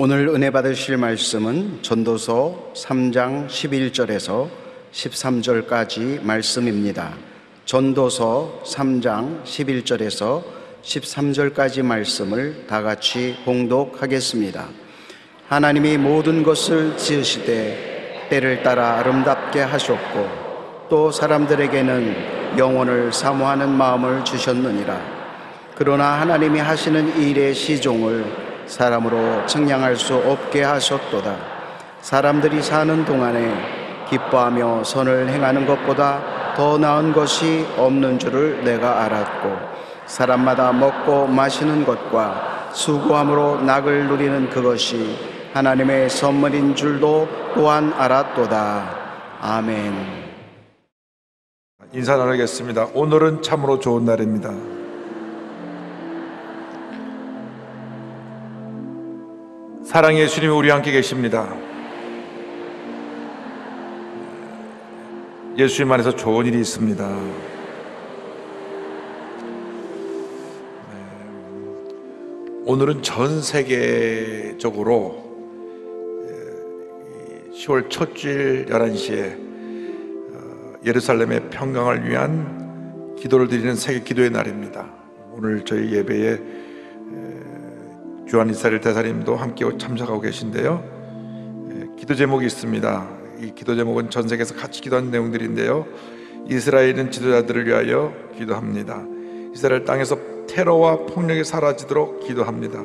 오늘 은혜 받으실 말씀은 전도서 3장 11절에서 13절까지 말씀입니다. 전도서 3장 11절에서 13절까지 말씀을 다 같이 봉독하겠습니다. 하나님이 모든 것을 지으시되 때를 따라 아름답게 하셨고 또 사람들에게는 영혼을 사모하는 마음을 주셨느니라. 그러나 하나님이 하시는 일의 시종을 사람으로 측량할 수 없게 하셨도다. 사람들이 사는 동안에 기뻐하며 선을 행하는 것보다 더 나은 것이 없는 줄을 내가 알았고, 사람마다 먹고 마시는 것과 수고함으로 낙을 누리는 그것이 하나님의 선물인 줄도 또한 알았도다. 아멘. 인사 나누겠습니다. 오늘은 참으로 좋은 날입니다. 사랑의 주님이 우리와 함께 계십니다. 예수님 안에서 좋은 일이 있습니다. 오늘은 전 세계적으로 10월 첫 주일 11시에 예루살렘의 평강을 위한 기도를 드리는 세계 기도의 날입니다. 오늘 저희 예배에 주한 이스라엘 대사님도 함께 참석하고 계신데요. 기도 제목이 있습니다. 이 기도 제목은 전 세계에서 같이 기도하는 내용들인데요. 이스라엘은 지도자들을 위하여 기도합니다. 이스라엘 땅에서 테러와 폭력이 사라지도록 기도합니다.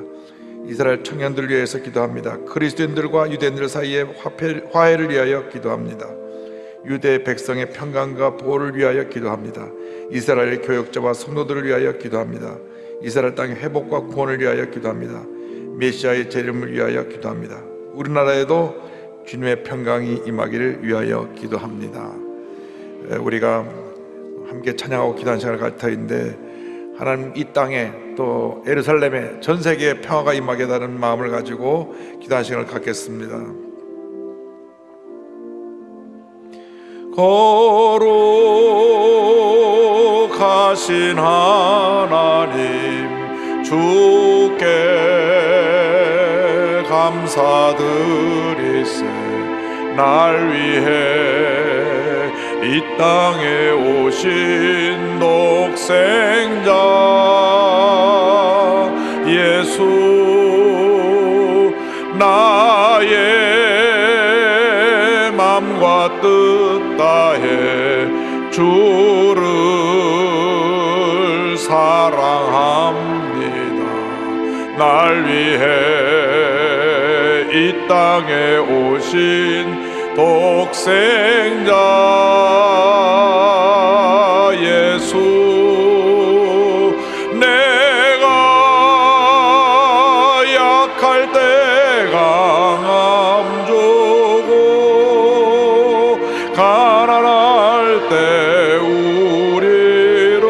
이스라엘 청년들을 위해서 기도합니다. 그리스도인들과 유대인들 사이의 화해를 위하여 기도합니다. 유대 백성의 평강과 보호를 위하여 기도합니다. 이스라엘의 교역자와 성도들을 위하여 기도합니다. 이스라엘 땅의 회복과 구원을 위하여 기도합니다. 메시아의 재림을 위하여 기도합니다. 우리나라에도 주님의 평강이 임하기를 위하여 기도합니다. 우리가 함께 찬양하고 기도하는 시간을 가질 터인데, 하나님 이 땅에 또 예루살렘에 전 세계에 평화가 임하게 하는 마음을 가지고 기도하는 시간을 갖겠습니다. 거룩하신 하나님 주께 감사드리세. 날 위해 이 땅에 오신 독생자 예수, 나의 맘과 뜻 다해 주를 사랑합니다. 날 위해 이 땅에 오신 독생자 예수, 내가 약할 때 강함 주고 가난할 때 우리를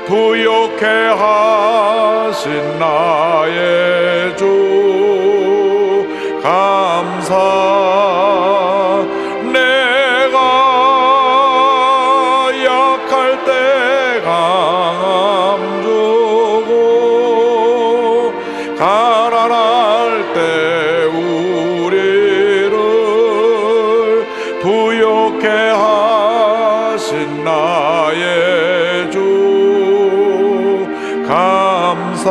부욕해 하신 나의 주 감사. 내가 약할 때 강함 주고 가난할 때 우리를 부욕해 하신 나의 주 감사,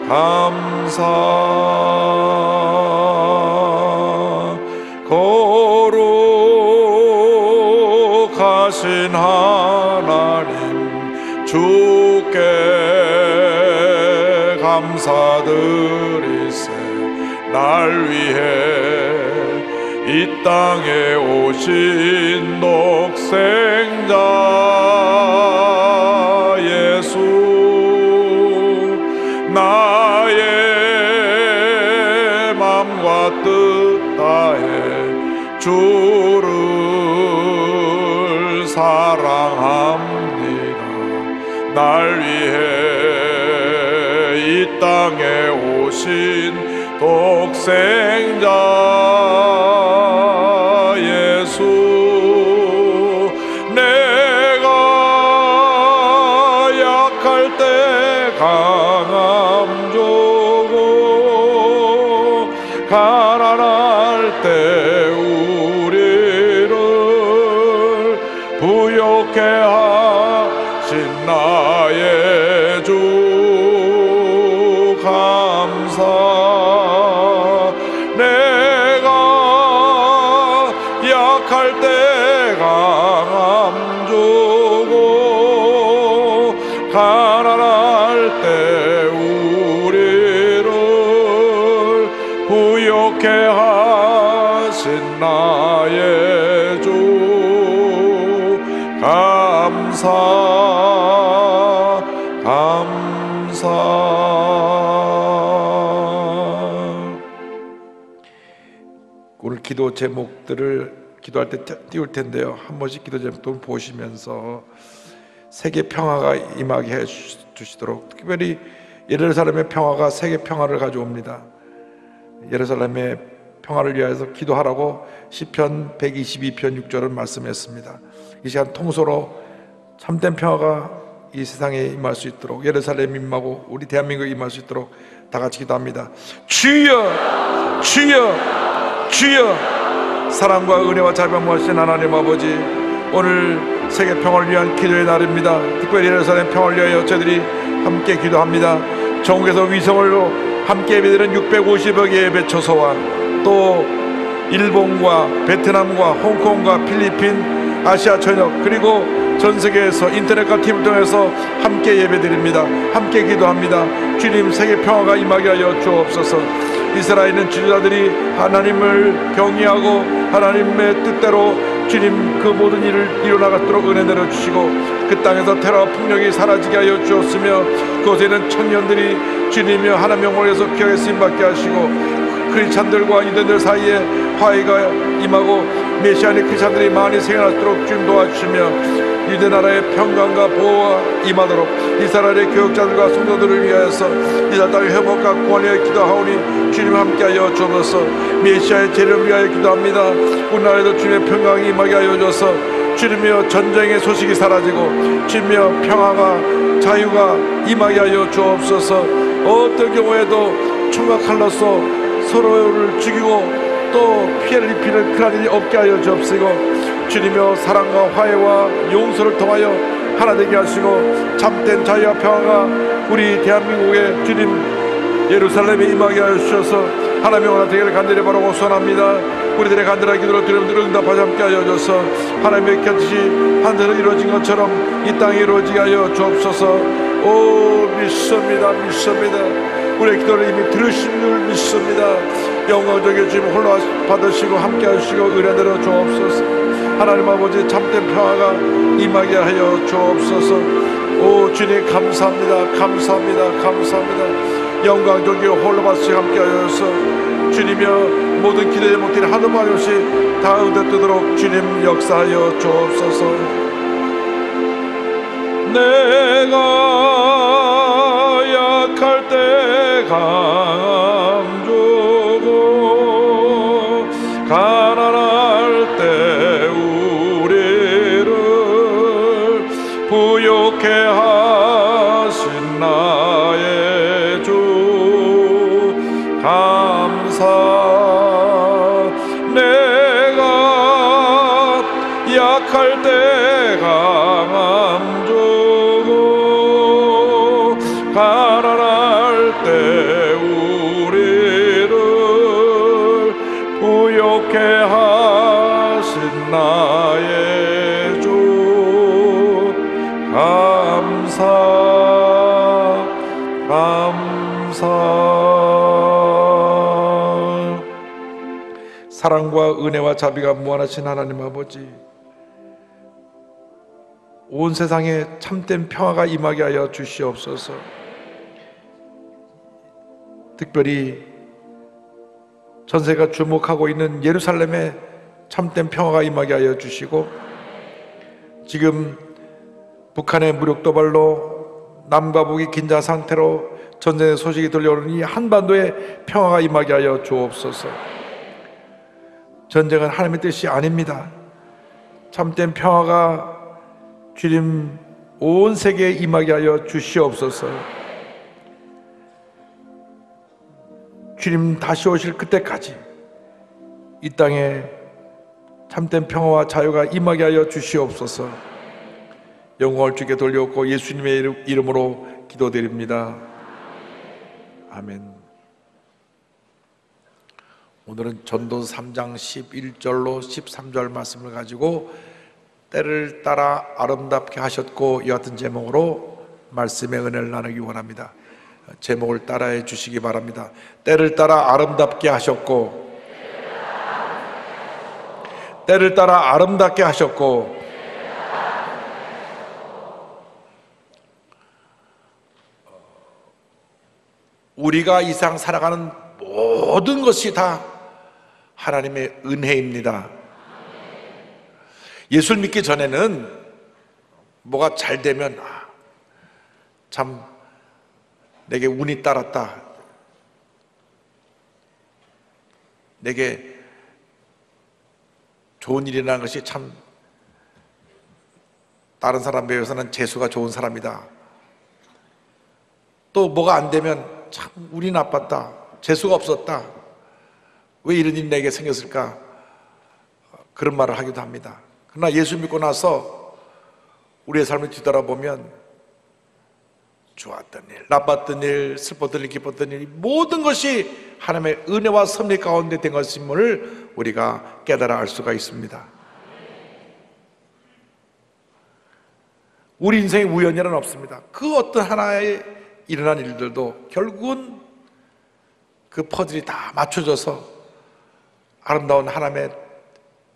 감사. 거룩하신 하나님 주께 감사드리세. 날 위해 이 땅에 오신 독생자 예수, 나의 맘과 뜻 다해 주를 사랑합니다. 날 위해 이 땅에 오신 독생자 예수, 내가 약할 때 강함 줘 부욕해 하신 나의 주 감사. 내가 약할 때 강함 주고 가난할 때 우리를 부욕해 하신 나의 주 감사 감사. 오늘 기도 제목들을 기도할 때 띄울 텐데요, 한 번씩 기도 제목들 보시면서 세계 평화가 임하게 해 주시도록, 특별히 예루살렘의 평화가 세계 평화를 가져옵니다. 예루살렘의 평화를 위하여서 기도하라고 시편 122편 6절은 말씀했습니다. 이 시간 통소로 참된 평화가 이 세상에 임할 수 있도록, 예루살렘 임하고 우리 대한민국에 임할 수 있도록 다 같이 기도합니다. 주여 주여 주여. 사랑과 은혜와 자비가 무하신 하나님 아버지, 오늘 세계 평화를 위한 기도의 날입니다. 특별히 예루살렘 평화를 위하여 저희들이 함께 기도합니다. 전국에서 위성으로 함께 예배드리는 650여 개의 예배 처소와 또 일본과 베트남과 홍콩과 필리핀, 아시아 전역, 그리고 전 세계에서 인터넷과 TV를 통해서 함께 예배드립니다. 함께 기도합니다. 주님, 세계 평화가 임하게 하여 주옵소서. 이스라엘은 지도자들이 하나님을 경외하고 하나님의 뜻대로 주님 그 모든 일을 이뤄나가도록 은혜 내려주시고, 그 땅에서 테러와 폭력이 사라지게 하여 주었으며, 그곳에는 청년들이 주님이여 하나님 영광에서 기억에 쓰임받게 하시고, 크리스찬들과 유대인들 사이에 화해가 임하고 메시아의 크리스찬들이 많이 생겨나도록 주님 도와주시며, 유대 나라의 평강과 보호가 임하도록 이스라엘의 교육자들과 성도들을 위하여서 이스라엘 땅의 회복과 구원을 위하여 기도하오니 주님 함께하여 주옵소서. 메시아의 재림을 위하여 기도합니다. 우리나라에도 주님의 평강이 임하게 하여 주셔서 주님이여 전쟁의 소식이 사라지고 주님이여 평화가 자유가 임하게 하여 주옵소서. 어떤 경우에도 총과 칼로서 서로를 죽이고 또 피해를 입히는 그런 일이 없게 하여 주옵시고, 주님이여 사랑과 화해와 용서를 통하여 하나 되게 하시고 참된 자유와 평화가 우리 대한민국의 주님 예루살렘에 임하게 하여 주셔서 하나님의 원한 되기를 간절히 바라고 소원합니다. 우리들의 간절한 기도로 주님들 응답하지 함께 하여 주셔서 하나님의 곁이 하늘에 이루어진 것처럼 이 땅에 이루어지게 하여 주옵소서. 오, 믿습니다. 믿습니다. 우리의 기도를 이미 들으신 줄 믿습니다. 영광적인 주님 홀로 받으시고 함께 하시고 은혜 내려 주옵소서. 하나님 아버지, 참된 평화가 임하게 하여 주옵소서. 오 주님, 감사합니다. 감사합니다. 감사합니다. 영광적인 홀로 받으시고 함께 하여서 주님이여 모든 기도 제목들이 하도 많이 없이 다 응답되도록 주님 역사하여 주옵소서. 내가 약할 때 강함 주고 가난할 때 우리를 부욕해 하신 나의 주 감사. 내가 약할 때 강함 주고 가난할 때 우리를 부욕해 하신 나의 주 감사 감사. 사랑과 은혜와 자비가 무한하신 하나님 아버지, 온 세상에 참된 평화가 임하게 하여 주시옵소서. 특별히 전세가 주목하고 있는 예루살렘에 참된 평화가 임하게 하여 주시고, 지금 북한의 무력 도발로 남과 북이 긴장 상태로 전쟁의 소식이 들려오는 이 한반도에 평화가 임하게 하여 주옵소서. 전쟁은 하나님의 뜻이 아닙니다. 참된 평화가 주님 온 세계에 임하게 하여 주시옵소서. 주님 다시 오실 그때까지 이 땅에 참된 평화와 자유가 임하게 하여 주시옵소서. 영광을 주께 돌려놓고 예수님의 이름으로 기도드립니다. 아멘. 오늘은 전도서 3장 11절로 13절 말씀을 가지고 때를 따라 아름답게 하셨고, 이 같은 제목으로 말씀의 은혜를 나누기 원합니다. 제목을 따라해 주시기 바랍니다. 때를 따라 아름답게 하셨고, 때를 따라 아름답게 하셨고, 우리가 이 세상 살아가는 모든 것이 다 하나님의 은혜입니다. 예수를 믿기 전에는 뭐가 잘 되면 참 내게 운이 따랐다, 내게 좋은 일이 일어나는 것이 참 다른 사람 비해서는 재수가 좋은 사람이다, 또 뭐가 안 되면 참 운이 나빴다, 재수가 없었다, 왜 이런 일이 내게 생겼을까, 그런 말을 하기도 합니다. 그러나 예수 믿고 나서 우리의 삶을 뒤돌아보면 좋았던 일, 나빴던 일, 슬펐던 일, 기뻤던 일, 모든 것이 하나님의 은혜와 섭리 가운데 된 것임을 우리가 깨달아 알 수가 있습니다. 우리 인생에 우연이란 없습니다. 그 어떤 하나의 일어난 일들도 결국은 그 퍼즐이 다 맞춰져서 아름다운 하나님의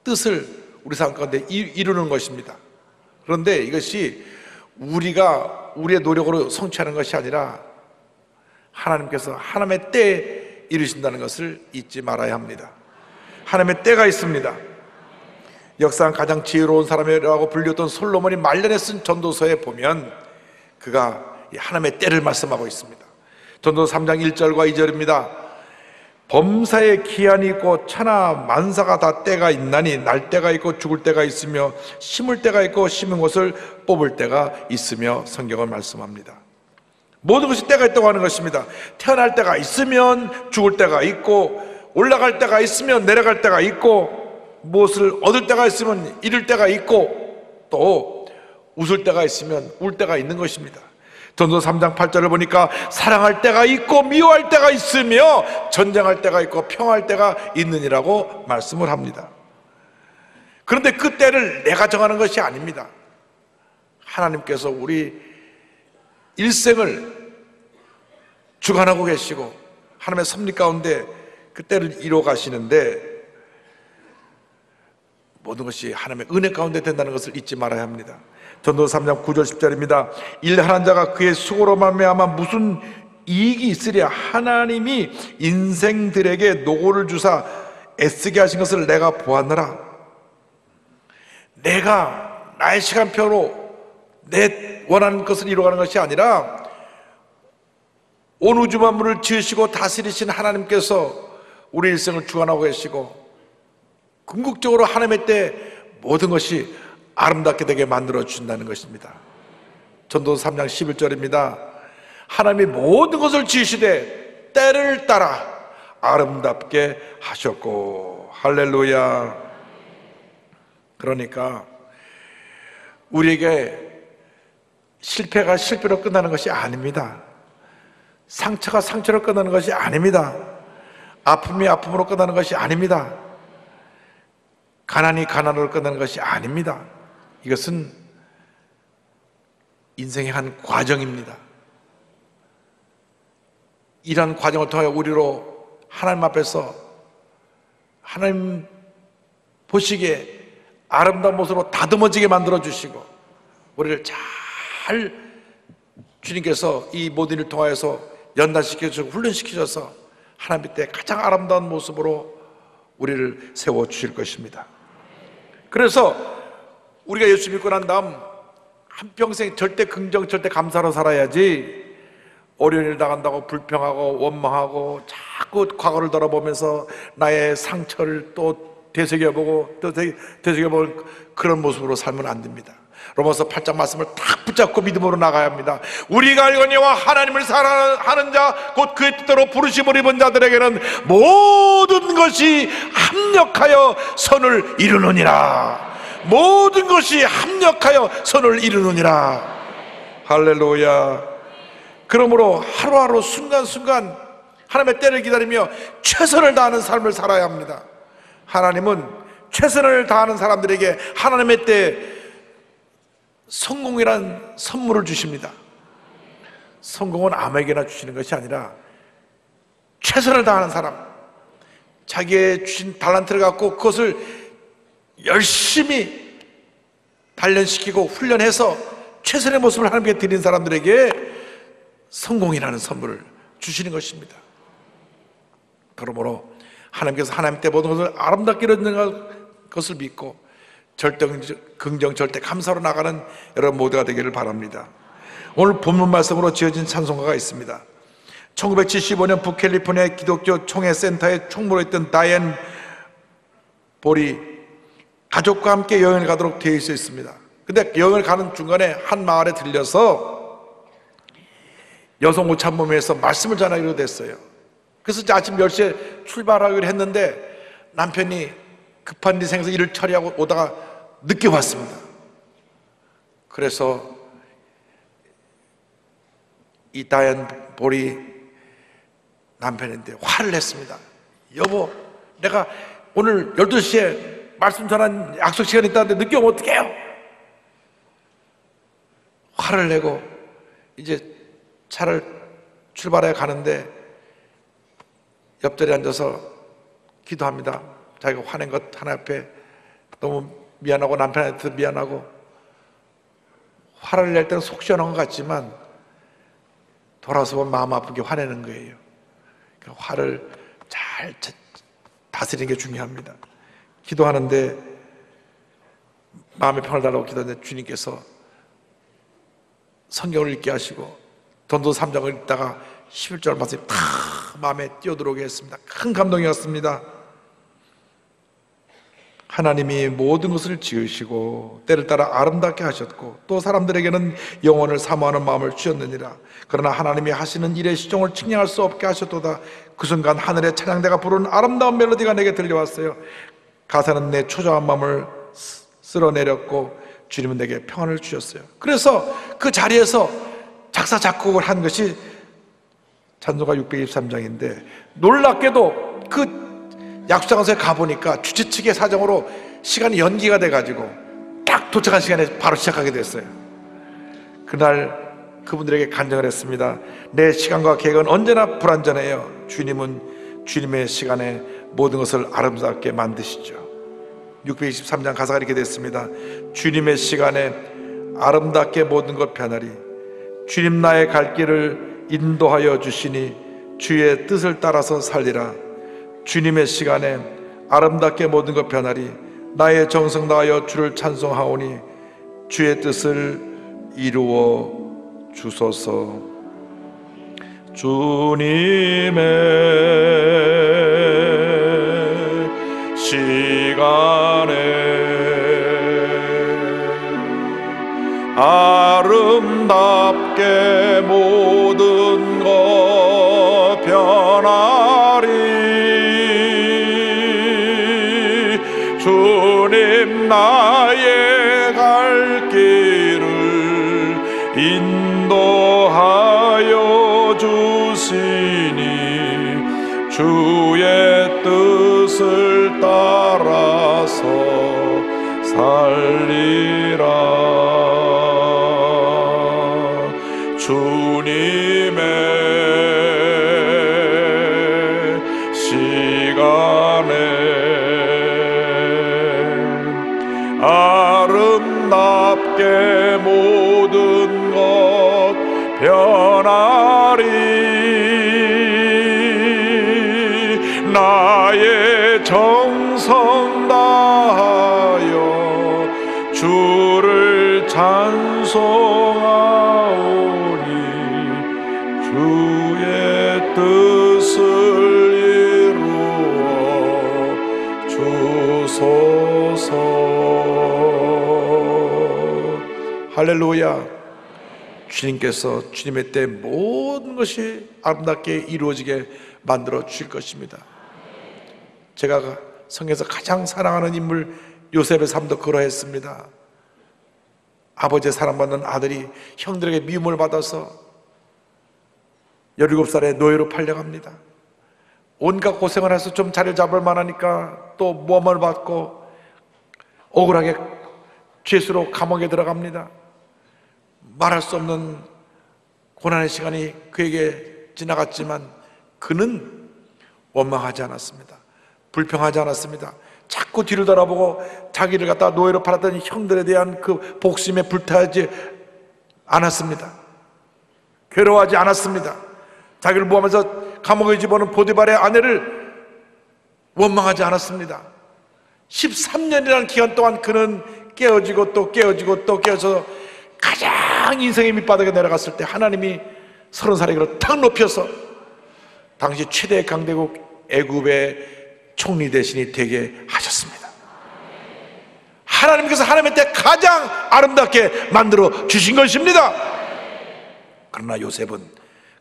뜻을 우리 삶 가운데 이루는 것입니다. 그런데 이것이 우리가 우리의 노력으로 성취하는 것이 아니라 하나님께서 하나님의 때에 이루신다는 것을 잊지 말아야 합니다. 하나님의 때가 있습니다. 역사상 가장 지혜로운 사람이라고 불렸던 솔로몬이 말년에 쓴 전도서에 보면 그가 하나님의 때를 말씀하고 있습니다. 전도서 3장 1절과 2절입니다. 범사에 기한이 있고 천하 만사가 다 때가 있나니 날 때가 있고 죽을 때가 있으며 심을 때가 있고 심은 것을 뽑을 때가 있으며 성경을 말씀합니다. 모든 것이 때가 있다고 하는 것입니다. 태어날 때가 있으면 죽을 때가 있고, 올라갈 때가 있으면 내려갈 때가 있고, 무엇을 얻을 때가 있으면 잃을 때가 있고, 또 웃을 때가 있으면 울 때가 있는 것입니다. 전도서 3장 8절을 보니까 사랑할 때가 있고 미워할 때가 있으며 전쟁할 때가 있고 평화할 때가 있느니라고 말씀을 합니다. 그런데 그 때를 내가 정하는 것이 아닙니다. 하나님께서 우리 일생을 주관하고 계시고 하나님의 섭리 가운데 그 때를 이루어 가시는데, 모든 것이 하나님의 은혜 가운데 된다는 것을 잊지 말아야 합니다. 전도서 3장 9절 10절입니다. 일하는 자가 그의 수고로 말미암아 무슨 이익이 있으랴. 하나님이 인생들에게 노고를 주사 애쓰게 하신 것을 내가 보았느라. 내가 나의 시간표로 내 원하는 것을 이루어가는 것이 아니라 온 우주 만물을 지으시고 다스리신 하나님께서 우리 일생을 주관하고 계시고 궁극적으로 하나님의 때 모든 것이 아름답게 되게 만들어 주신다는 것입니다. 전도서 3장 11절입니다. 하나님이 모든 것을 지으시되 때를 따라 아름답게 하셨고. 할렐루야. 그러니까 우리에게 실패가 실패로 끝나는 것이 아닙니다. 상처가 상처로 끝나는 것이 아닙니다. 아픔이 아픔으로 끝나는 것이 아닙니다. 가난이 가난으로 끝나는 것이 아닙니다. 이것은 인생의 한 과정입니다. 이러한 과정을 통해 우리로 하나님 앞에서 하나님 보시기에 아름다운 모습으로 다듬어지게 만들어 주시고, 우리를 잘 주님께서 이 모든 일을 통하여서 연단시켜 주시고 훈련시키셔서 하나님 때 가장 아름다운 모습으로 우리를 세워 주실 것입니다. 그래서 우리가 예수 믿고 난 다음 한평생 절대 긍정, 절대 감사로 살아야지, 어려운 일 당한다고 불평하고 원망하고 자꾸 과거를 돌아보면서 나의 상처를 또 되새겨보고 또 되새겨보는 그런 모습으로 살면 안 됩니다. 로마서 8장 말씀을 딱 붙잡고 믿음으로 나가야 합니다. 우리가 알거니와 하나님을 사랑하는 자 곧 그의 뜻대로 부르심을 입은 자들에게는 모든 것이 합력하여 선을 이루느니라. 모든 것이 합력하여 선을 이루느니라. 할렐루야. 그러므로 하루하루 순간순간 하나님의 때를 기다리며 최선을 다하는 삶을 살아야 합니다. 하나님은 최선을 다하는 사람들에게 하나님의 때 성공이란 선물을 주십니다. 성공은 아무에게나 주시는 것이 아니라 최선을 다하는 사람, 자기의 주신 달란트를 갖고 그것을 열심히 단련시키고 훈련해서 최선의 모습을 하나님께 드린 사람들에게 성공이라는 선물을 주시는 것입니다. 그러므로 하나님께서 하나님 때 모든 것을 아름답게 이루는 것을 믿고 절대 긍정, 절대 감사로 나가는 여러분 모두가 되기를 바랍니다. 오늘 본문 말씀으로 지어진 찬송가가 있습니다. 1975년 북캘리포니아 기독교 총회센터의 총무로 있던 다이앤 볼이 가족과 함께 여행을 가도록 되어 있습니다. 근데 여행을 가는 중간에 한 마을에 들려서 여성 오찬모임에서 말씀을 전하기로 됐어요. 그래서 아침 10시에 출발하기로 했는데 남편이 급한 일 생겨서 일을 처리하고 오다가 늦게 왔습니다. 그래서 이 다이앤 볼이 남편한테 화를 냈습니다. 여보, 내가 오늘 12시에 말씀 전한 약속 시간이 있다는데 늦게 오면 어떡해요? 화를 내고 이제 차를 출발해 가는데 옆자리에 앉아서 기도합니다. 자기가 화낸 것 하나 앞에 너무 미안하고 남편한테도 미안하고 화를 낼 때는 속 시원한 것 같지만 돌아서 보면 마음 아프게 화내는 거예요. 화를 잘 다스리는 게 중요합니다. 기도하는데 마음의 평을 달라고 기도하는데 주님께서 성경을 읽게 하시고 전도서 3장을 읽다가 11절 말씀이 다 마음에 뛰어들어오게 했습니다. 큰 감동이었습니다. 하나님이 모든 것을 지으시고 때를 따라 아름답게 하셨고 또 사람들에게는 영혼을 사모하는 마음을 주셨느니라. 그러나 하나님이 하시는 일의 시종을 측량할 수 없게 하셨도다. 그 순간 하늘의 찬양대가 부르는 아름다운 멜로디가 내게 들려왔어요. 가사는 내 초조한 마음을 쓸어내렸고 주님은 내게 평안을 주셨어요. 그래서 그 자리에서 작사 작곡을 한 것이 찬송가 623장인데 놀랍게도 그 약수장소에 가보니까 주최 측의 사정으로 시간이 연기가 돼가지고 딱 도착한 시간에 바로 시작하게 됐어요. 그날 그분들에게 간증을 했습니다. 내 시간과 계획은 언제나 불완전해요. 주님은 주님의 시간에 모든 것을 아름답게 만드시죠. 623장 가사가 이렇게 됐습니다. 주님의 시간에 아름답게 모든 것 변하리. 주님 나의 갈 길을 인도하여 주시니 주의 뜻을 따라서 살리라. 주님의 시간에 아름답게 모든 것 변하리. 나의 정성 다하여 주를 찬송하오니 주의 뜻을 이루어 주소서. 주님의 시간에 아름답게 모든 것 변하리. 주님 나의 갈 길을 인도하여 주시니 주의 뜻을 따라서 살리라. 주님의 시간에 아름답게 모든 것 변하리. 나의 정성 다하여 주를 찬송하오니 주의 뜻을 이루어 주소서. 할렐루야. 주님께서 주님의 때 모든 것이 아름답게 이루어지게 만들어 주실 것입니다. 제가 성경에서 가장 사랑하는 인물 요셉의 삶도 그러했습니다. 아버지의 사랑받는 아들이 형들에게 미움을 받아서 17살에 노예로 팔려갑니다. 온갖 고생을 해서 좀 자리를 잡을 만하니까 또 모함을 받고 억울하게 죄수로 감옥에 들어갑니다. 말할 수 없는 고난의 시간이 그에게 지나갔지만 그는 원망하지 않았습니다. 불평하지 않았습니다. 자꾸 뒤를 돌아보고 자기를 갖다 노예로 팔았던 형들에 대한 그 복심에 불타지 않았습니다. 괴로워하지 않았습니다. 자기를 모함해서 감옥에 집어넣은 보디발의 아내를 원망하지 않았습니다. 13년이라는 기간 동안 그는 깨어지고 또 깨어지고 또 깨어져서 가장 인생의 밑바닥에 내려갔을 때 하나님이 30살에 그를 탁 높여서 당시 최대 강대국 애굽의 총리 대신이 되게 하셨습니다. 하나님께서 하나님의 때 가장 아름답게 만들어 주신 것입니다. 그러나 요셉은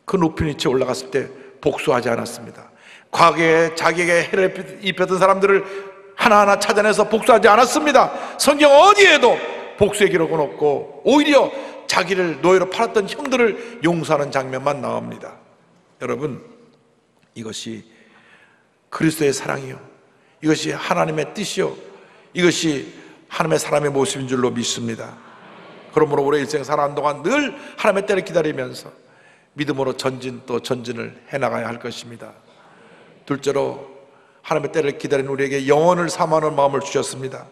그 높은 위치에 올라갔을 때 복수하지 않았습니다. 과거에 자기에게 해를 입혔던 사람들을 하나하나 찾아내서 복수하지 않았습니다. 성경 어디에도 복수의 기록은 없고 오히려 자기를 노예로 팔았던 형들을 용서하는 장면만 나옵니다. 여러분, 이것이 그리스도의 사랑이요, 이것이 하나님의 뜻이요, 이것이 하나님의 사람의 모습인 줄로 믿습니다. 그러므로 우리 일생 살아가는 동안 늘 하나님의 때를 기다리면서 믿음으로 전진 또 전진을 해나가야 할 것입니다. 둘째로 하나님의 때를 기다리는 우리에게 영원을 사모하는 마음을 주셨습니다.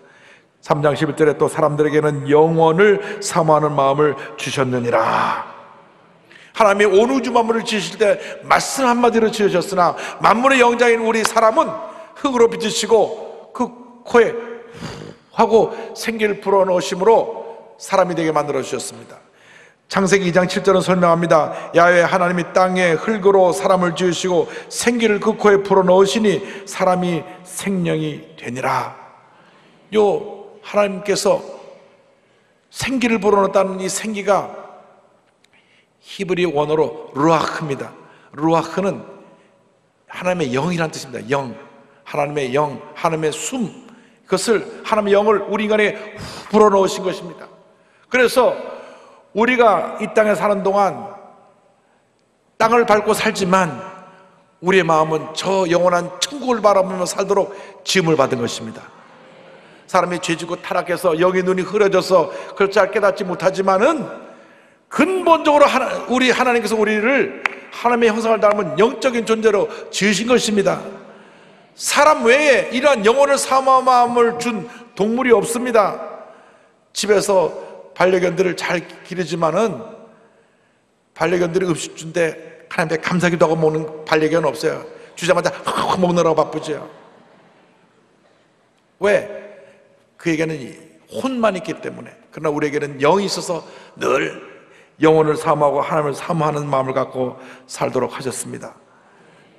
3장 11절에 또 사람들에게는 영원을 사모하는 마음을 주셨느니라. 하나님이 온 우주 만물을 지으실 때 말씀 한마디로 지으셨으나 만물의 영장인 우리 사람은 흙으로 빚으시고 그 코에 하고 생기를 불어넣으심으로 사람이 되게 만들어 주셨습니다. 창세기 2장 7절은 설명합니다. 야훼 하나님이 땅에 흙으로 사람을 지으시고 생기를 그 코에 불어넣으시니 사람이 생명이 되니라. 요 하나님께서 생기를 불어넣었다는 이 생기가 히브리 원어로 루아흐입니다. 루아흐는 하나님의 영이라는 뜻입니다. 영, 하나님의 영, 하나님의 숨, 그것을 하나님의 영을 우리 인간에게 불어넣으신 것입니다. 그래서 우리가 이 땅에 사는 동안 땅을 밟고 살지만 우리의 마음은 저 영원한 천국을 바라보며 살도록 지음을 받은 것입니다. 사람이 죄지고 타락해서 영의 눈이 흐려져서 그걸 잘 깨닫지 못하지만은 근본적으로 우리 하나님께서 우리를 하나님의 형상을 닮은 영적인 존재로 지으신 것입니다. 사람 외에 이러한 영혼을 사모하는 마음을 준 동물이 없습니다. 집에서 반려견들을 잘 기르지만은 반려견들이 음식 준데 하나님께 감사기도 하고 먹는 반려견은 없어요. 주자마자 먹느라고 바쁘죠. 왜? 그에게는 혼만 있기 때문에. 그러나 우리에게는 영이 있어서 늘 영혼을 사모하고 하나님을 사모하는 마음을 갖고 살도록 하셨습니다.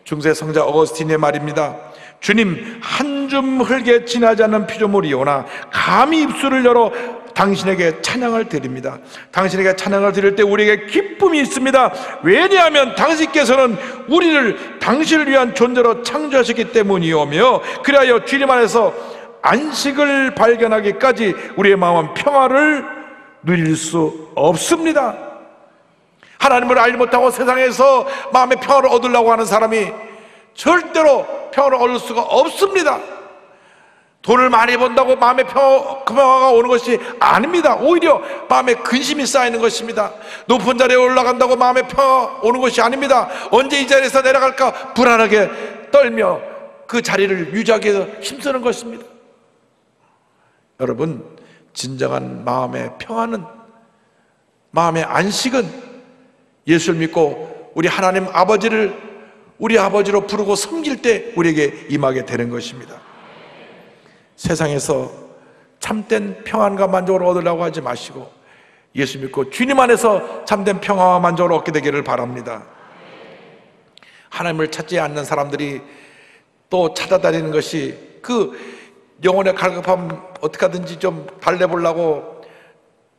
중세 성자 어거스틴의 말입니다. 주님, 한 줌 흙에 지나지 않는 피조물이오나 감히 입술을 열어 당신에게 찬양을 드립니다. 당신에게 찬양을 드릴 때 우리에게 기쁨이 있습니다. 왜냐하면 당신께서는 우리를 당신을 위한 존재로 창조하셨기 때문이오며 그리하여 주님 안에서 안식을 발견하기까지 우리의 마음은 평화를 누릴 수 없습니다. 하나님을 알지 못하고 세상에서 마음의 평화를 얻으려고 하는 사람이 절대로 평화를 얻을 수가 없습니다. 돈을 많이 번다고 마음의 평화가 오는 것이 아닙니다. 오히려 마음에 근심이 쌓이는 것입니다. 높은 자리에 올라간다고 마음의 평화가 오는 것이 아닙니다. 언제 이 자리에서 내려갈까 불안하게 떨며 그 자리를 유지하기 위해서 힘쓰는 것입니다. 여러분, 진정한 마음의 평화는, 마음의 안식은 예수를 믿고 우리 하나님 아버지를 우리 아버지로 부르고 섬길 때 우리에게 임하게 되는 것입니다. 세상에서 참된 평안과 만족을 얻으려고 하지 마시고 예수 믿고 주님 안에서 참된 평화와 만족을 얻게 되기를 바랍니다. 하나님을 찾지 않는 사람들이 또 찾아다니는 것이 그 영혼의 갈급함 어떻게 하든지 좀 달래보려고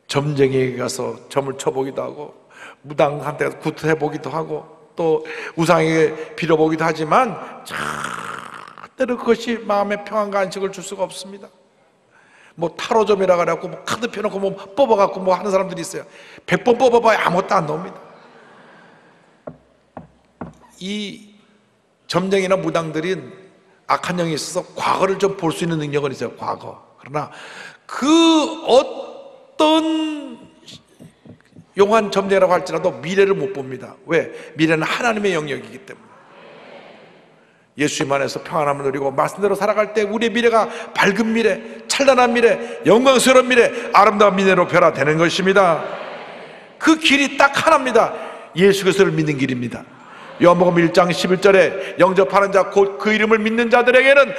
점쟁이에게 가서 점을 쳐보기도 하고 무당한테 구토해보기도 하고 또 우상에게 빌어보기도 하지만 절대로 그것이 마음의 평안과 안식을 줄 수가 없습니다. 뭐 타로점이라 그래갖고 뭐 카드 펴놓고 뭐 뽑아갖고 뭐 하는 사람들이 있어요. 100번 뽑아봐야 아무것도 안 나옵니다. 이 점쟁이나 무당들이 악한 영이 있어서 과거를 좀 볼 수 있는 능력은 있어요. 과거. 그러나 그 어떤 용한 점쟁이라고 할지라도 미래를 못 봅니다. 왜? 미래는 하나님의 영역이기 때문에. 예수님 안에서 평안함을 누리고 말씀대로 살아갈 때 우리의 미래가 밝은 미래, 찬란한 미래, 영광스러운 미래, 아름다운 미래로 변화되는 것입니다. 그 길이 딱 하나입니다. 예수 그리스도를 믿는 길입니다. 요한복음 1장 11절에 영접하는 자 곧 그 이름을 믿는 자들에게는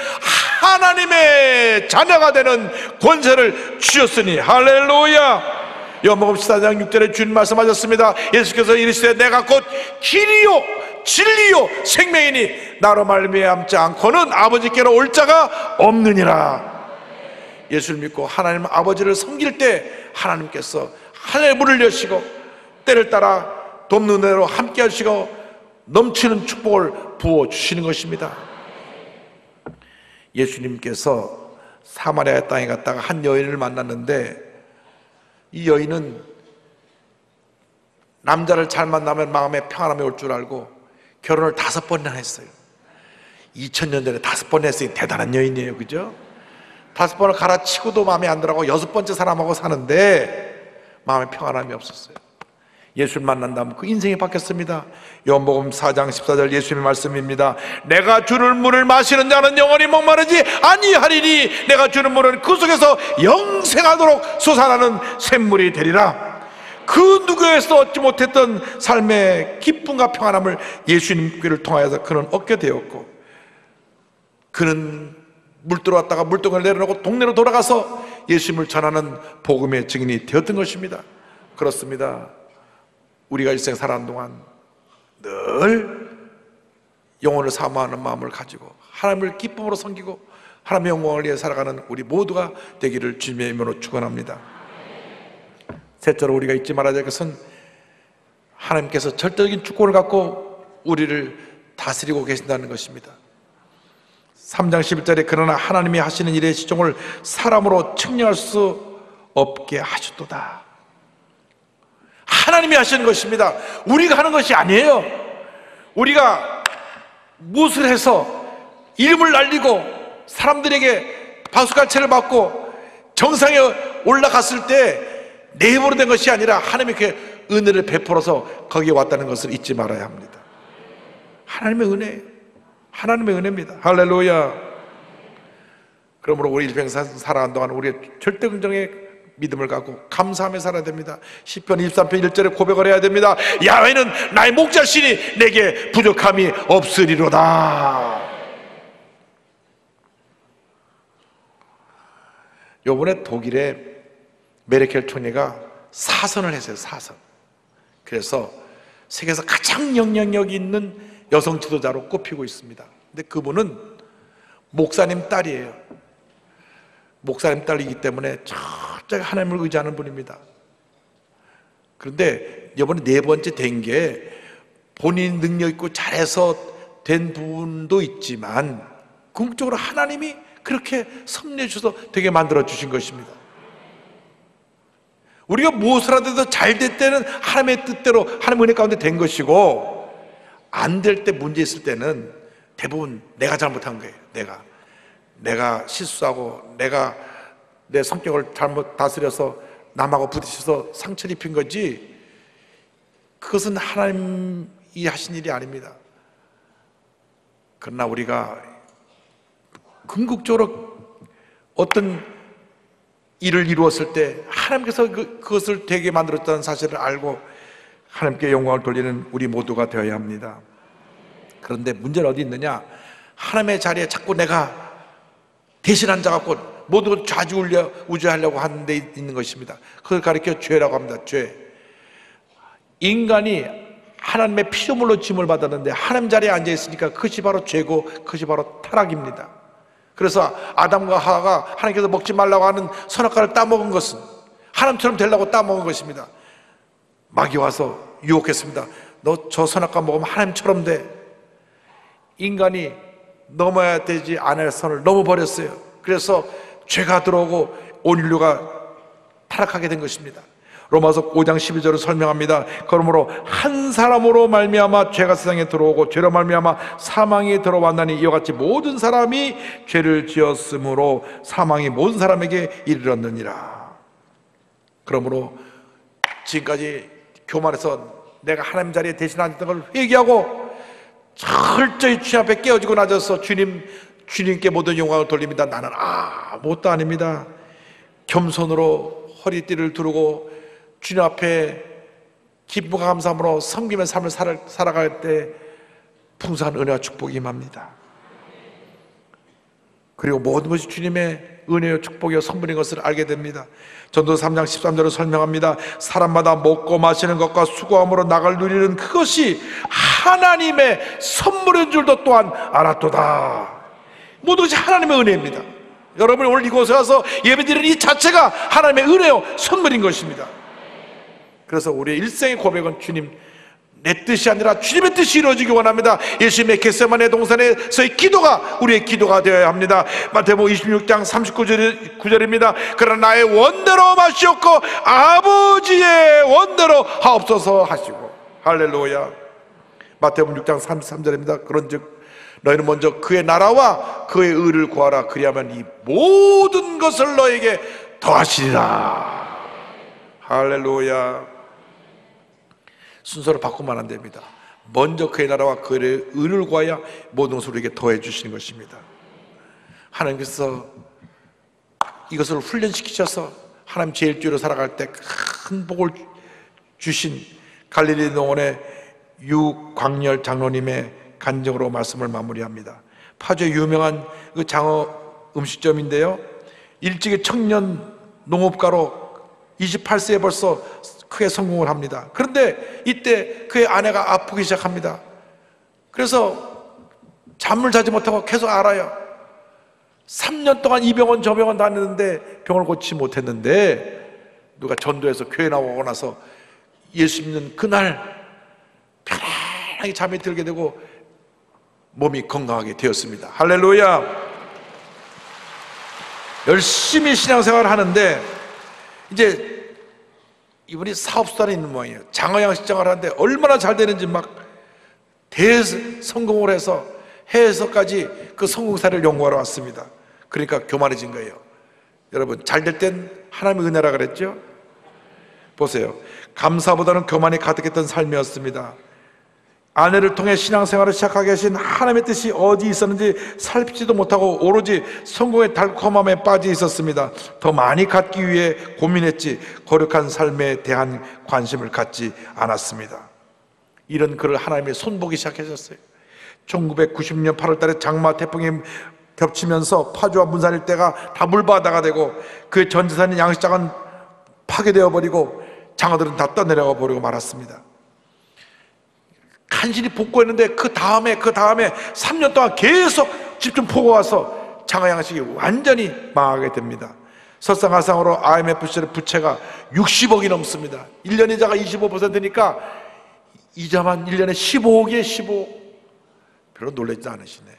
하나님의 자녀가 되는 권세를 주셨으니 할렐루야. 요한복음 14장 6절에 주님 말씀하셨습니다. 예수께서 이르시되 내가 곧 길이요 진리요 생명이니 나로 말미암지 않고는 아버지께로 올 자가 없느니라. 예수를 믿고 하나님 아버지를 섬길 때 하나님께서 하늘의 문을 여시고 때를 따라 돕는 대로 함께 하시고 넘치는 축복을 부어주시는 것입니다. 예수님께서 사마리아 땅에 갔다가 한 여인을 만났는데 이 여인은 남자를 잘 만나면 마음에 평안함이 올 줄 알고 결혼을 5번이나 했어요. 2000년 전에 5번 했으니 대단한 여인이에요. 그죠? 5번을 갈아치고도 마음에 안 들어가고 6번째 사람하고 사는데 마음에 평안함이 없었어요. 예수를 만난 다음 그 인생이 바뀌었습니다. 요한복음 4장 14절 예수님의 말씀입니다. 내가 주는 물을 마시는 자는 영원히 목마르지 아니하리니 내가 주는 물은 그 속에서 영생하도록 솟아나는 샘물이 되리라. 그 누구에서도 얻지 못했던 삶의 기쁨과 평안함을 예수님께를 통하여서 그는 얻게 되었고, 그는 물 들어왔다가 물동을 내려놓고 동네로 돌아가서 예수님을 전하는 복음의 증인이 되었던 것입니다. 그렇습니다. 우리가 일생 살아가는 동안 늘 영혼을 사모하는 마음을 가지고 하나님을 기쁨으로 섬기고 하나님의 영광을 위해 살아가는 우리 모두가 되기를 주님의 이름으로 축원합니다. 셋째로 우리가 잊지 말아야 될 것은 하나님께서 절대적인 주권을 갖고 우리를 다스리고 계신다는 것입니다. 3장 11절에 그러나 하나님이 하시는 일의 시종을 사람으로 측량할 수 없게 하셨도다. 하나님이 하시는 것입니다. 우리가 하는 것이 아니에요. 우리가 무엇을 해서 이름을 날리고 사람들에게 바수갈채를 받고 정상에 올라갔을 때 내 힘으로 된 것이 아니라 하나님이 그 은혜를 베풀어서 거기에 왔다는 것을 잊지 말아야 합니다. 하나님의 은혜예요. 하나님의 은혜입니다. 할렐루야. 그러므로 우리 일평생 살아가는 동안 우리의 절대 긍정의 믿음을 갖고 감사하며 살아야 됩니다. 시편 23편 1절에 고백을 해야 됩니다. 야훼는 나의 목자시니 내게 부족함이 없으리로다. 요번에 독일의 메르켈 총리가 사선을 했어요. 사선. 그래서 세계에서 가장 영향력이 있는 여성 지도자로 꼽히고 있습니다. 근데 그분은 목사님 딸이에요. 목사님 딸이기 때문에 철저히 하나님을 의지하는 분입니다. 그런데 이번에 4번째 된 게 본인 능력 있고 잘해서 된 부분도 있지만 궁극적으로 하나님이 그렇게 섭리해 주셔서 되게 만들어 주신 것입니다. 우리가 무엇을 하더라도 잘 될 때는 하나님의 뜻대로 하나님의 은혜 가운데 된 것이고, 안 될 때 문제 있을 때는 대부분 내가 잘못한 거예요. 내가 실수하고 내가 내 성격을 잘못 다스려서 남하고 부딪혀서 상처를 입힌 거지, 그것은 하나님이 하신 일이 아닙니다. 그러나 우리가 궁극적으로 어떤 일을 이루었을 때 하나님께서 그것을 되게 만들었다는 사실을 알고 하나님께 영광을 돌리는 우리 모두가 되어야 합니다. 그런데 문제는 어디 있느냐? 하나님의 자리에 자꾸 내가 대신한 자 갖고 모두 좌지우지하려고 하는 데 있는 것입니다. 그걸 가리켜 죄라고 합니다. 죄. 인간이 하나님의 피조물로 짐을 받았는데 하나님 자리에 앉아 있으니까 그것이 바로 죄고 그것이 바로 타락입니다. 그래서 아담과 하와가 하나님께서 먹지 말라고 하는 선악과를 따먹은 것은 하나님처럼 되려고 따먹은 것입니다. 마귀 와서 유혹했습니다. 너 저 선악과 먹으면 하나님처럼 돼. 인간이 넘어야 되지 않을 선을 넘어버렸어요. 그래서 죄가 들어오고 온 인류가 타락하게 된 것입니다. 로마서 5장 12절을 설명합니다. 그러므로 한 사람으로 말미암아 죄가 세상에 들어오고 죄로 말미암아 사망이 들어왔나니 이와 같이 모든 사람이 죄를 지었으므로 사망이 모든 사람에게 이르렀느니라. 그러므로 지금까지 교만해서 내가 하나님 자리에 대신 앉았던 걸 회개하고 철저히 주님 앞에 깨어지고 낮아서 주님께 모든 영광을 돌립니다. 나는 아무것도 아닙니다. 겸손으로 허리띠를 두르고 주님 앞에 기쁨과 감사함으로 섬기며 삶을 살아갈 때 풍성한 은혜와 축복이 임합니다. 그리고 모든 것이 주님의 은혜와 축복이요 선물인 것을 알게 됩니다. 전도서 3장 13절을 설명합니다. 사람마다 먹고 마시는 것과 수고함으로 낙을 누리는 그것이 하나님의 선물인 줄도 또한 알았도다. 모든 것이 하나님의 은혜입니다. 여러분이 오늘 이곳에 와서 예배드리는 이 자체가 하나님의 은혜요 선물인 것입니다. 그래서 우리의 일생의 고백은 주님, 내 뜻이 아니라 주님의 뜻이 이루어지기 원합니다. 예수님의 겟세마네 동산에서의 기도가 우리의 기도가 되어야 합니다. 마태복음 26장 39절입니다. 그러나 나의 원대로 마시옵고 아버지의 원대로 하옵소서 하시고, 할렐루야. 마태복음 6장 33절입니다. 그런즉 너희는 먼저 그의 나라와 그의 의를 구하라. 그리하면 이 모든 것을 너에게 더하시리라. 할렐루야. 순서를 바꾸면 안 됩니다. 먼저 그의 나라와 그의 의를 구하여 모든 것을 우리에게 더해 주시는 것입니다. 하나님께서 이것을 훈련시키셔서 하나님 제일주의로 살아갈 때 큰 복을 주신 갈릴리 농원의 유광열 장로님의 간증으로 말씀을 마무리합니다. 파주의 유명한 그 장어 음식점인데요, 일찍이 청년 농업가로 28세에 벌써 크게 성공을 합니다. 그런데 이때 그의 아내가 아프기 시작합니다. 그래서 잠을 자지 못하고 계속 앓아요. 3년 동안 이 병원 저 병원 다녔는데 병을 고치지 못했는데, 누가 전도해서 교회 나오고 나서 예수 믿는 그날 편안하게 잠이 들게 되고 몸이 건강하게 되었습니다. 할렐루야. 열심히 신앙생활을 하는데 이제 이분이 사업수단에 있는 모양이에요. 장어 양식장을 하는데 얼마나 잘 되는지 막 대성공을 해서 해외에서까지 그 성공사를 연구하러 왔습니다. 그러니까 교만해진 거예요. 여러분, 잘 될 땐 하나님의 은혜라 그랬죠? 보세요. 감사보다는 교만이 가득했던 삶이었습니다. 아내를 통해 신앙생활을 시작하게 하신 하나님의 뜻이 어디 있었는지 살피지도 못하고 오로지 성공의 달콤함에 빠져 있었습니다. 더 많이 갖기 위해 고민했지 거룩한 삶에 대한 관심을 갖지 않았습니다. 이런 그를 하나님의 손보기 시작하셨어요. 1990년 8월 달에 장마 태풍이 겹치면서 파주와 문산 일대가 다 물바다가 되고 그의 전 재산인 양식장은 파괴되어 버리고 장어들은 다 떠내려가 버리고 말았습니다. 간신히 복구했는데 그 다음에 3년 동안 계속 집중 폭우가 와서 장어 양식이 완전히 망하게 됩니다. 설상가상으로 IMF 시절의 부채가 60억이 넘습니다. 1년 이자가 25%니까 이자만 1년에 15억이에요. 15억. 별로 놀라지 않으시네.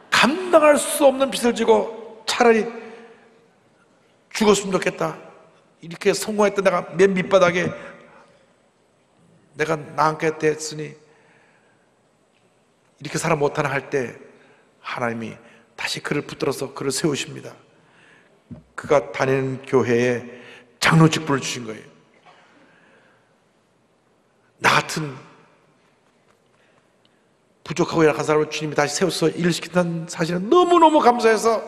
감당할 수 없는 빚을 지고 차라리 죽었으면 좋겠다. 이렇게 성공했던 내가 맨 밑바닥에 내가 나한테 됐으니 이렇게 살아 못하나 할 때 하나님이 다시 그를 붙들어서 그를 세우십니다. 그가 다니는 교회에 장로 직분을 주신 거예요. 나 같은 부족하고 약한 사람을 주님이 다시 세워서 일을 시킨다는 사실은 너무너무 감사해서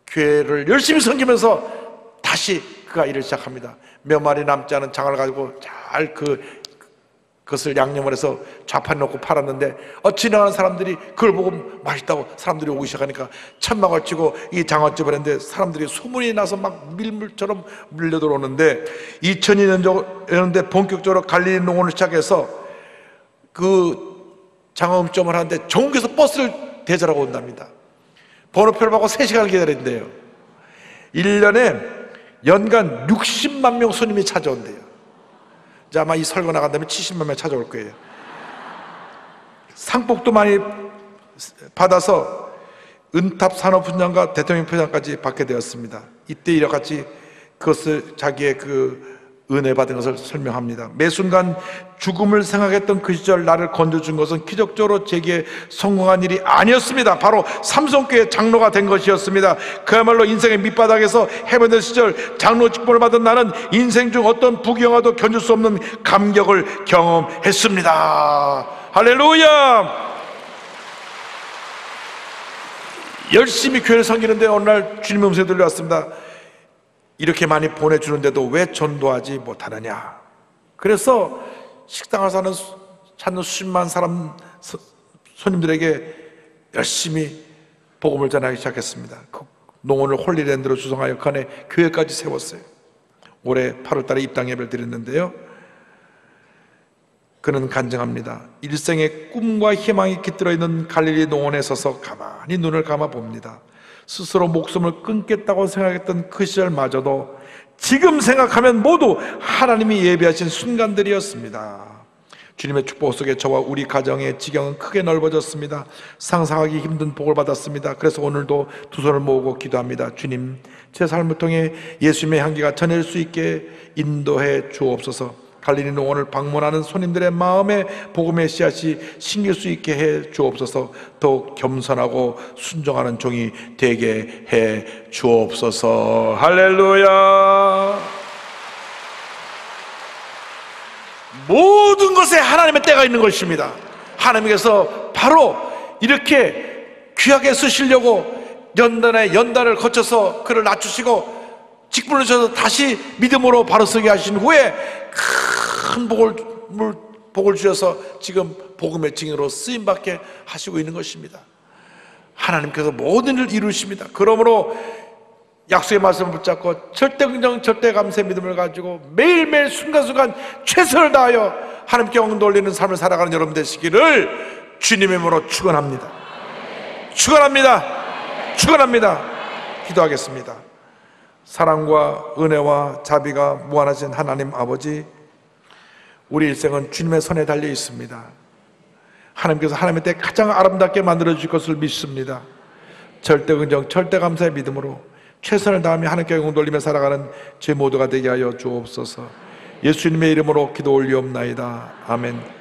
교회를 열심히 섬기면서 다시 그가 일을 시작합니다. 몇 마리 남지 않은 장을 가지고 잘 그것을 양념을 해서 좌판에 놓고 팔았는데 지나가는 사람들이 그걸 보고 맛있다고 사람들이 오기 시작하니까 천막을 치고 이 장어집을 했는데 사람들이 소문이 나서 막 밀물처럼 밀려 들어오는데 2002년도에 본격적으로 갈릴리 농원을 시작해서 그 장어 음점을 하는데 전국에서 버스를 대절하고 온답니다. 번호표를 받고 3시간을 기다린대요. 1년에 연간 60만 명 손님이 찾아온대요. 이제 아마 이 설거 나간다면 70만 명 찾아올 거예요. 상복도 많이 받아서 은탑 산업훈장과 대통령 표창까지 받게 되었습니다. 이때 이와 같이 그것을 자기의 그 은혜 받은 것을 설명합니다. 매 순간 죽음을 생각했던 그 시절 나를 건져준 것은 기적적으로 제게 성공한 일이 아니었습니다. 바로 삼성교회 장로가 된 것이었습니다. 그야말로 인생의 밑바닥에서 헤매던 시절 장로 직분을 받은 나는 인생 중 어떤 부경화도 견딜 수 없는 감격을 경험했습니다. 할렐루야! 열심히 교회를 섬기는데 어느 날 주님의 음성이 들려왔습니다. 이렇게 많이 보내주는데도 왜 전도하지 못하느냐. 그래서 식당을 찾는 수십만 사람 손님들에게 열심히 복음을 전하기 시작했습니다. 그 농원을 홀리랜드로 조성하여 그 안에 교회까지 세웠어요. 올해 8월 달에 입당 예배를 드렸는데요, 그는 간증합니다. 일생의 꿈과 희망이 깃들어 있는 갈릴리 농원에 서서 가만히 눈을 감아 봅니다. 스스로 목숨을 끊겠다고 생각했던 그 시절마저도 지금 생각하면 모두 하나님이 예비하신 순간들이었습니다. 주님의 축복 속에 저와 우리 가정의 지경은 크게 넓어졌습니다. 상상하기 힘든 복을 받았습니다. 그래서 오늘도 두 손을 모으고 기도합니다. 주님, 제 삶을 통해 예수님의 향기가 전할 수 있게 인도해 주옵소서. 갈릴리 농원을 방문하는 손님들의 마음에 복음의 씨앗이 심길 수 있게 해 주옵소서. 더욱 겸손하고 순종하는 종이 되게 해 주옵소서. 할렐루야. 모든 것에 하나님의 때가 있는 것입니다. 하나님께서 바로 이렇게 귀하게 쓰시려고 연단을 거쳐서 그를 낮추시고 직분을 주셔서 다시 믿음으로 바로 서게 하신 후에 큰 복을 주셔서 지금 복음의 증인으로 쓰임받게 하시고 있는 것입니다. 하나님께서 모든 일을 이루십니다. 그러므로 약속의 말씀을 붙잡고 절대 긍정, 절대 감사의 믿음을 가지고 매일매일 순간순간 최선을 다하여 하나님께 영광 돌리는 삶을 살아가는 여러분 되시기를 주님의 이름으로 축원합니다. 축원합니다. 축원합니다. 기도하겠습니다. 사랑과 은혜와 자비가 무한하신 하나님 아버지, 우리 일생은 주님의 손에 달려 있습니다. 하나님께서 하나님의 때 가장 아름답게 만들어 주실 것을 믿습니다. 절대 긍정, 절대 감사의 믿음으로 최선을 다하며 하나님께 영광 돌리며 살아가는 제 모두가 되게 하여 주옵소서. 예수님의 이름으로 기도 올리옵나이다. 아멘.